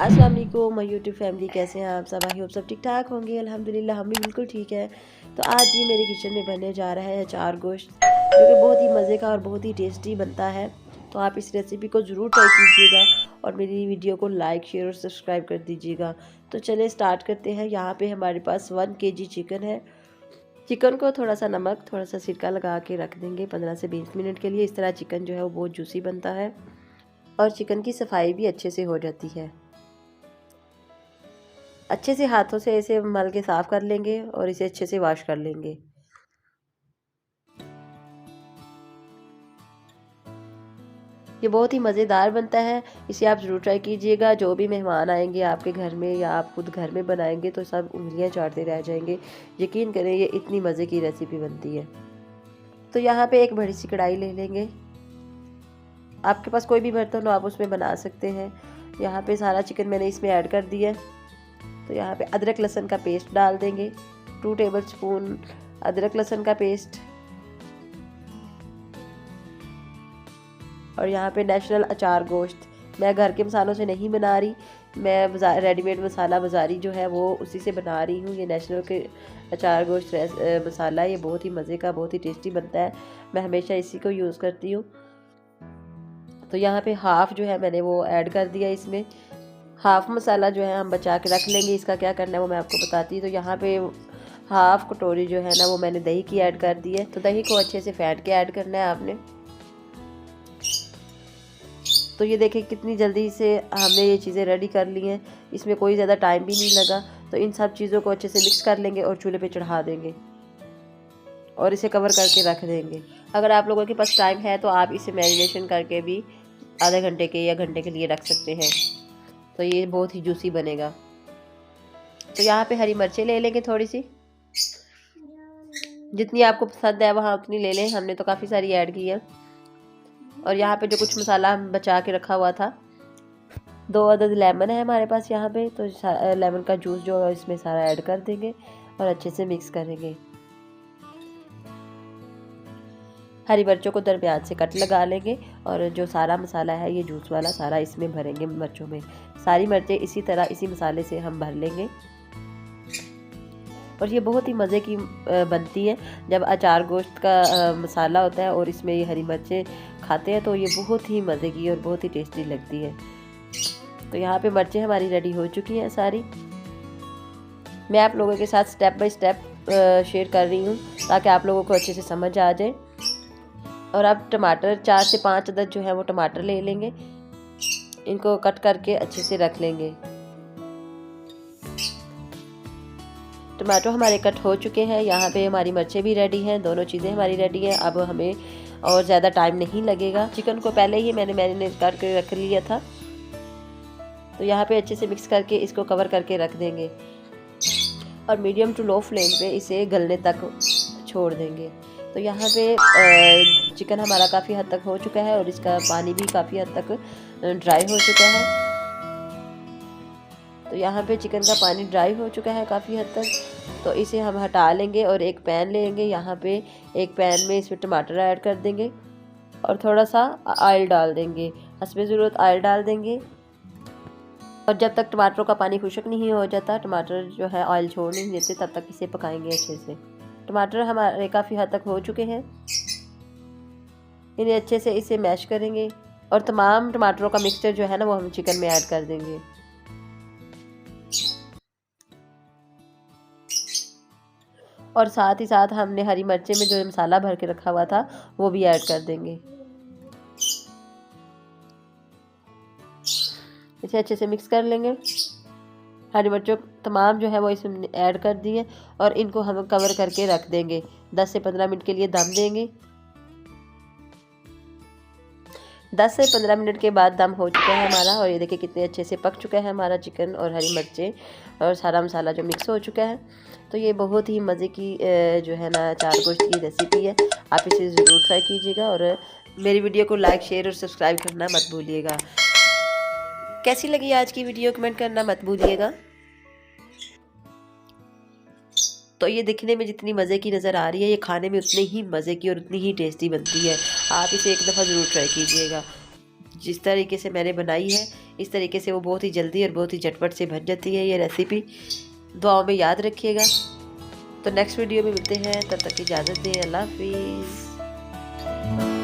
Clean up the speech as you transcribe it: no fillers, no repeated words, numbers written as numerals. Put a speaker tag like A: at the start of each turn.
A: अस्सलाम वालेकुम my YouTube family, कैसे हैं आप सब? आई होप सब ठीक ठाक होंगे। अल्हम्दुलिल्लाह हम भी बिल्कुल ठीक है। तो आज ये मेरे किचन में बनने जा रहा है अचार गोश्त, जो कि बहुत ही मज़े का और बहुत ही टेस्टी बनता है। तो आप इस रेसिपी को ज़रूर ट्राई कीजिएगा और मेरी वीडियो को लाइक शेयर और सब्सक्राइब कर दीजिएगा। तो चलिए स्टार्ट करते हैं। यहाँ पे हमारे पास 1 kg चिकन है। चिकन को थोड़ा सा नमक, थोड़ा सा सिरका लगा के रख देंगे 15 से 20 मिनट के लिए। इस तरह चिकन जो है वो बहुत जूसी बनता है और चिकन की सफाई भी अच्छे से हो जाती है। अच्छे से हाथों से इसे मल के साफ़ कर लेंगे और इसे अच्छे से वॉश कर लेंगे। ये बहुत ही मज़ेदार बनता है, इसे आप ज़रूर ट्राई कीजिएगा। जो भी मेहमान आएंगे आपके घर में या आप खुद घर में बनाएंगे तो सब उंगलियां चाटते रह जाएंगे। यकीन करें ये इतनी मज़े की रेसिपी बनती है। तो यहाँ पे एक बड़ी सी कढ़ाई ले लेंगे। आपके पास कोई भी बर्तन हो आप उसमें बना सकते हैं। यहाँ पे सारा चिकन मैंने इसमें ऐड कर दिया है। तो यहाँ पे अदरक लहसुन का पेस्ट डाल देंगे, 2 टेबलस्पून अदरक लहसुन का पेस्ट। और यहाँ पे नेचुरल अचार गोश्त, मैं घर के मसालों से नहीं बना रही, मैं रेडीमेड मसाला बाज़ारी जो है वो उसी से बना रही हूँ। ये नेचुरल के अचार गोश्त मसाला, ये बहुत ही मज़े का, बहुत ही टेस्टी बनता है। मैं हमेशा इसी को यूज़ करती हूँ। तो यहाँ पे हाफ़ जो है मैंने वो ऐड कर दिया इसमें। हाफ़ मसाला जो है हम बचा के रख लेंगे, इसका क्या करना है वो मैं आपको बताती हूँ। तो यहाँ पे हाफ़ कटोरी जो है ना वो मैंने दही की ऐड कर दी है। तो दही को अच्छे से फेंट के ऐड करना है आपने। तो ये देखिए कितनी जल्दी से हमने ये चीज़ें रेडी कर ली हैं, इसमें कोई ज़्यादा टाइम भी नहीं लगा। तो इन सब चीज़ों को अच्छे से मिक्स कर लेंगे और चूल्हे पे चढ़ा देंगे और इसे कवर करके रख देंगे। अगर आप लोगों के पास टाइम है तो आप इसे मैरिनेशन करके भी आधे घंटे के या घंटे के लिए रख सकते हैं। तो ये बहुत ही जूसी बनेगा। तो यहाँ पे हरी मिर्चें ले लेंगे थोड़ी सी, जितनी आपको पसंद है वहाँ उतनी ले लें। हमने तो काफ़ी सारी ऐड की है। और यहाँ पे जो कुछ मसाला हम बचा के रखा हुआ था, 2 अदद लेमन है हमारे पास यहाँ पे। तो लेमन का जूस जो है इसमें सारा ऐड कर देंगे और अच्छे से मिक्स करेंगे। हरी मिर्चों को दरमियान से कट लगा लेंगे और जो सारा मसाला है ये जूस वाला सारा इसमें भरेंगे मिर्चों में। सारी मिर्चें इसी तरह इसी मसाले से हम भर लेंगे और ये बहुत ही मज़े की बनती है। जब अचार गोश्त का मसाला होता है और इसमें ये हरी मिर्चें खाते हैं तो ये बहुत ही मज़े की और बहुत ही टेस्टी लगती है। तो यहाँ पे मिर्चें हमारी रेडी हो चुकी हैं सारी। मैं आप लोगों के साथ स्टेप बाय स्टेप शेयर कर रही हूँ ताकि आप लोगों को अच्छे से समझ आ जाए। और अब टमाटर 4 से 5 अदद जो है वो टमाटर ले लेंगे, इनको कट करके अच्छे से रख लेंगे। टमाटो हमारे कट हो चुके हैं। यहाँ पे हमारी मिर्चें भी रेडी हैं, दोनों चीज़ें हमारी रेडी हैं। अब हमें और ज़्यादा टाइम नहीं लगेगा। चिकन को पहले ही मैंने मैरिनेट करके रख लिया था। तो यहाँ पे अच्छे से मिक्स करके इसको कवर करके रख देंगे और मीडियम टू लो फ्लेम पे इसे गलने तक छोड़ देंगे। तो यहाँ पे चिकन हमारा काफ़ी हद तक हो चुका है और इसका पानी भी काफ़ी हद तक ड्राई हो चुका है। तो यहाँ पे चिकन का पानी ड्राई हो चुका है काफ़ी हद तक। तो इसे हम हटा लेंगे और एक पैन लेंगे। यहाँ पे एक पैन में इसमें टमाटर ऐड कर देंगे और थोड़ा सा ऑयल डाल देंगे। हस्बे ज़रूरत ऑयल डाल देंगे और जब तक टमाटरों का पानी खुश्क नहीं हो जाता, टमाटर जो है ऑयल छोड़ नहीं देते, तब तक इसे पकाएंगे अच्छे से। टमाटर हमारे काफ़ी हद तक हो चुके हैं। इन्हें अच्छे से इसे मैश करेंगे और तमाम टमाटरों का मिक्सचर जो है ना वो हम चिकन में ऐड कर देंगे। और साथ ही साथ हमने हरी मिर्चें में जो मसाला भर के रखा हुआ था वो भी ऐड कर देंगे। इसे अच्छे से मिक्स कर लेंगे। हरी मिर्चों तमाम जो है वो इसमें ऐड कर दिए और इनको हम कवर करके रख देंगे। 10 से 15 मिनट के लिए दम देंगे। 10 से 15 मिनट के बाद दम हो चुका है हमारा और ये देखिए कितने अच्छे से पक चुका है हमारा चिकन और हरी मिर्चें और सारा मसाला जो मिक्स हो चुका है। तो ये बहुत ही मज़े की जो है ना अचार गोश्त की रेसिपी है। आप इसे ज़रूर ट्राई कीजिएगा और मेरी वीडियो को लाइक शेयर और सब्सक्राइब करना मत भूलिएगा। कैसी लगी आज की वीडियो कमेंट करना मत भूलिएगा। तो ये दिखने में जितनी मज़े की नज़र आ रही है, ये खाने में उतनी ही मज़े की और उतनी ही टेस्टी बनती है। आप इसे एक दफ़ा ज़रूर ट्राई कीजिएगा। जिस तरीके से मैंने बनाई है इस तरीके से वो बहुत ही जल्दी और बहुत ही झटपट से बन जाती है ये रेसिपी। दुआओं में याद रखिएगा। तो नेक्स्ट वीडियो में मिलते हैं, तब तक इजाज़त दें। अल्लाह हाफिज़।